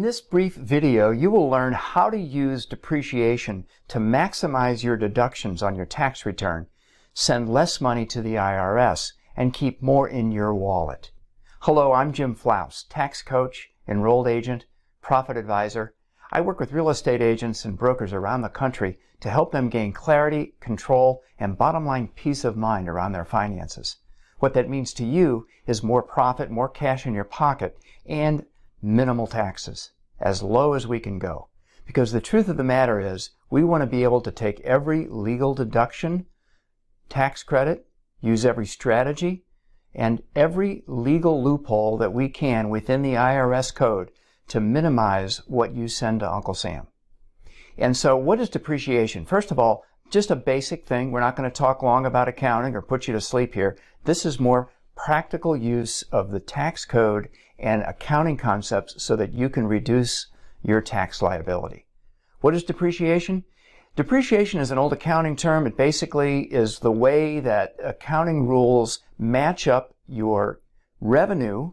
In this brief video, you will learn how to use depreciation to maximize your deductions on your tax return, send less money to the IRS, and keep more in your wallet. Hello, I'm Jim Flauaus, tax coach, enrolled agent, profit advisor. I work with real estate agents and brokers around the country to help them gain clarity, control, and bottom line peace of mind around their finances. What that means to you is more profit, more cash in your pocket, and minimal taxes, as low as we can go. Because the truth of the matter is, we want to be able to take every legal deduction, tax credit, use every strategy, and every legal loophole that we can within the IRS code to minimize what you send to Uncle Sam. And so what is depreciation? First of all, just a basic thing. We're not going to talk long about accounting or put you to sleep here. This is more practical use of the tax code and accounting concepts so that you can reduce your tax liability. What is depreciation? Depreciation is an old accounting term. It basically is the way that accounting rules match up your revenue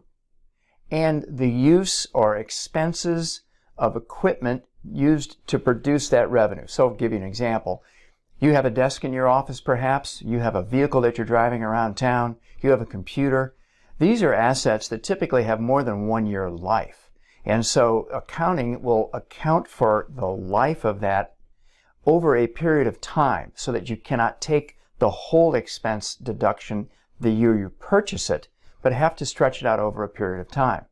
and the use or expenses of equipment used to produce that revenue. So I'll give you an example. You have a desk in your office perhaps, you have a vehicle that you're driving around town, you have a computer. These are assets that typically have more than 1 year life. And so accounting will account for the life of that over a period of time so that you cannot take the whole expense deduction the year you purchase it, but have to stretch it out over a period of time.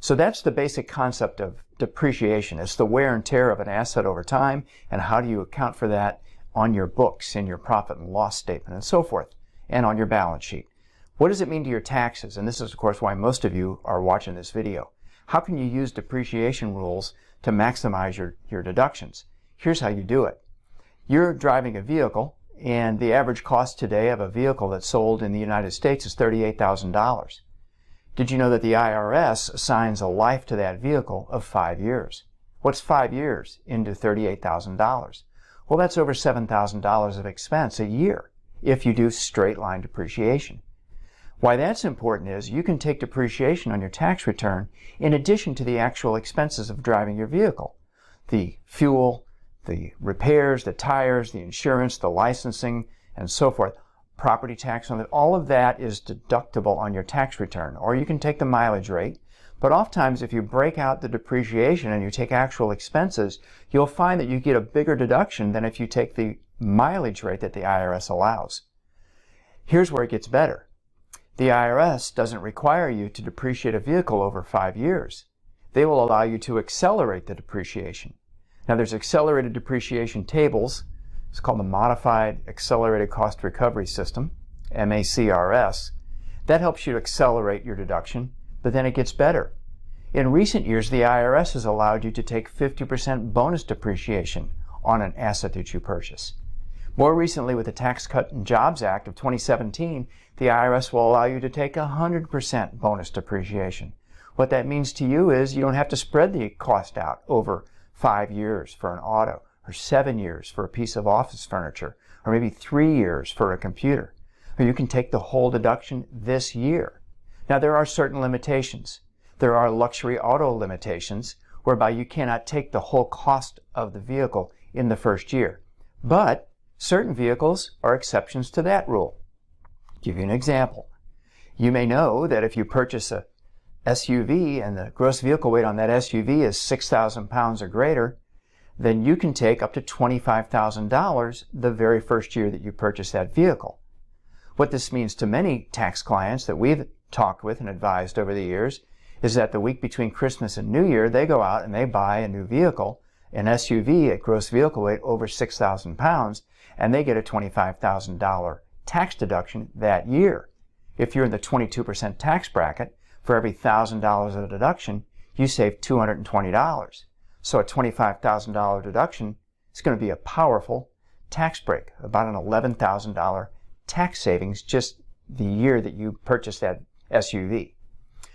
So that's the basic concept of depreciation. It's the wear and tear of an asset over time, and how do you account for that on your books, in your profit and loss statement, and so forth, and on your balance sheet. What does it mean to your taxes? And this is, of course, why most of you are watching this video. How can you use depreciation rules to maximize your deductions? Here's how you do it. You're driving a vehicle, and the average cost today of a vehicle that's sold in the United States is $38,000. Did you know that the IRS assigns a life to that vehicle of 5 years? What's 5 years into $38,000? Well, that's over $7,000 of expense a year if you do straight line depreciation. Why that's important is you can take depreciation on your tax return in addition to the actual expenses of driving your vehicle. The fuel, the repairs, the tires, the insurance, the licensing, and so forth. Property tax on it, all of that is deductible on your tax return. Or you can take the mileage rate. But oftentimes if you break out the depreciation and you take actual expenses, you'll find that you get a bigger deduction than if you take the mileage rate that the IRS allows. Here's where it gets better. The IRS doesn't require you to depreciate a vehicle over 5 years. They will allow you to accelerate the depreciation. Now there's accelerated depreciation tables. It's called the Modified Accelerated Cost Recovery System, MACRS. That helps you to accelerate your deduction, but then it gets better. In recent years, the IRS has allowed you to take 50% bonus depreciation on an asset that you purchase. More recently, with the Tax Cut and Jobs Act of 2017, the IRS will allow you to take 100% bonus depreciation. What that means to you is you don't have to spread the cost out over 5 years for an auto, or 7 years for a piece of office furniture, or maybe 3 years for a computer. Or you can take the whole deduction this year. Now there are certain limitations. There are luxury auto limitations whereby you cannot take the whole cost of the vehicle in the first year. But certain vehicles are exceptions to that rule. I'll give you an example. You may know that if you purchase a SUV and the gross vehicle weight on that SUV is 6,000 pounds or greater, then you can take up to $25,000 the very first year that you purchase that vehicle. What this means to many tax clients that we've talked with and advised over the years is that the week between Christmas and New Year, they go out and they buy a new vehicle, an SUV at gross vehicle weight over 6,000 pounds, and they get a $25,000 tax deduction that year. If you're in the 22% tax bracket, for every $1,000 of deduction, you save $220. So a $25,000 deduction is going to be a powerful tax break, about an $11,000 tax savings just the year that you purchased that SUV.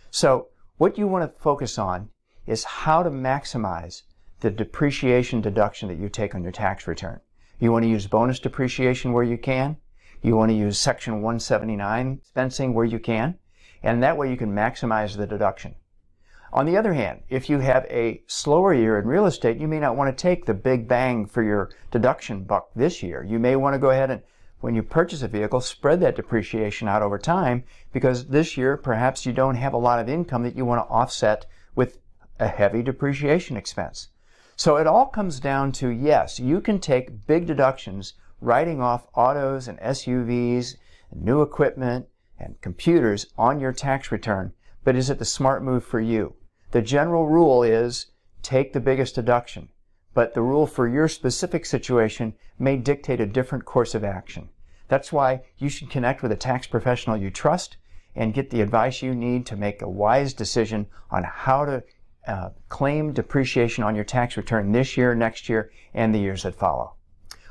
So what you want to focus on is how to maximize the depreciation deduction that you take on your tax return. You want to use bonus depreciation where you can. You want to use Section 179 expensing where you can. And that way you can maximize the deduction. On the other hand, if you have a slower year in real estate, you may not want to take the big bang for your deduction buck this year. You may want to go ahead and, when you purchase a vehicle, spread that depreciation out over time, because this year perhaps you don't have a lot of income that you want to offset with a heavy depreciation expense. So it all comes down to, yes, you can take big deductions writing off autos and SUVs, and new equipment and computers on your tax return, but is it the smart move for you? The general rule is take the biggest deduction, but the rule for your specific situation may dictate a different course of action. That's why you should connect with a tax professional you trust and get the advice you need to make a wise decision on how to claim depreciation on your tax return this year, next year, and the years that follow.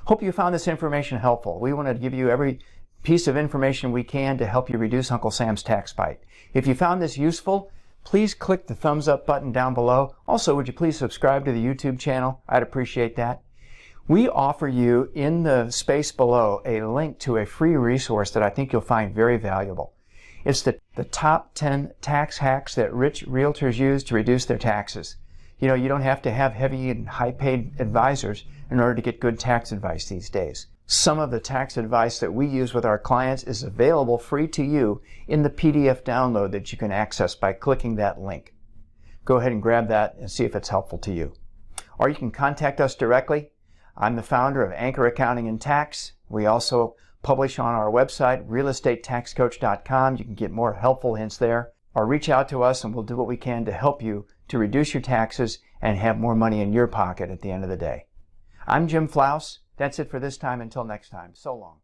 Hope you found this information helpful. We want to give you every piece of information we can to help you reduce Uncle Sam's tax bite. If you found this useful, please click the thumbs up button down below. Also, would you please subscribe to the YouTube channel? I'd appreciate that. We offer you in the space below a link to a free resource that I think you'll find very valuable. It's the top 10 tax hacks that rich realtors use to reduce their taxes. You know, you don't have to have heavy and high-paid advisors in order to get good tax advice these days. Some of the tax advice that we use with our clients is available free to you in the PDF download that you can access by clicking that link. Go ahead and grab that and see if it's helpful to you. Or you can contact us directly. I'm the founder of Anchor Accounting and Tax. We also publish on our website, realestatetaxcoach.com. You can get more helpful hints there. Or reach out to us and we'll do what we can to help you to reduce your taxes and have more money in your pocket at the end of the day. I'm Jim Flauaus. That's it for this time. Until next time, so long.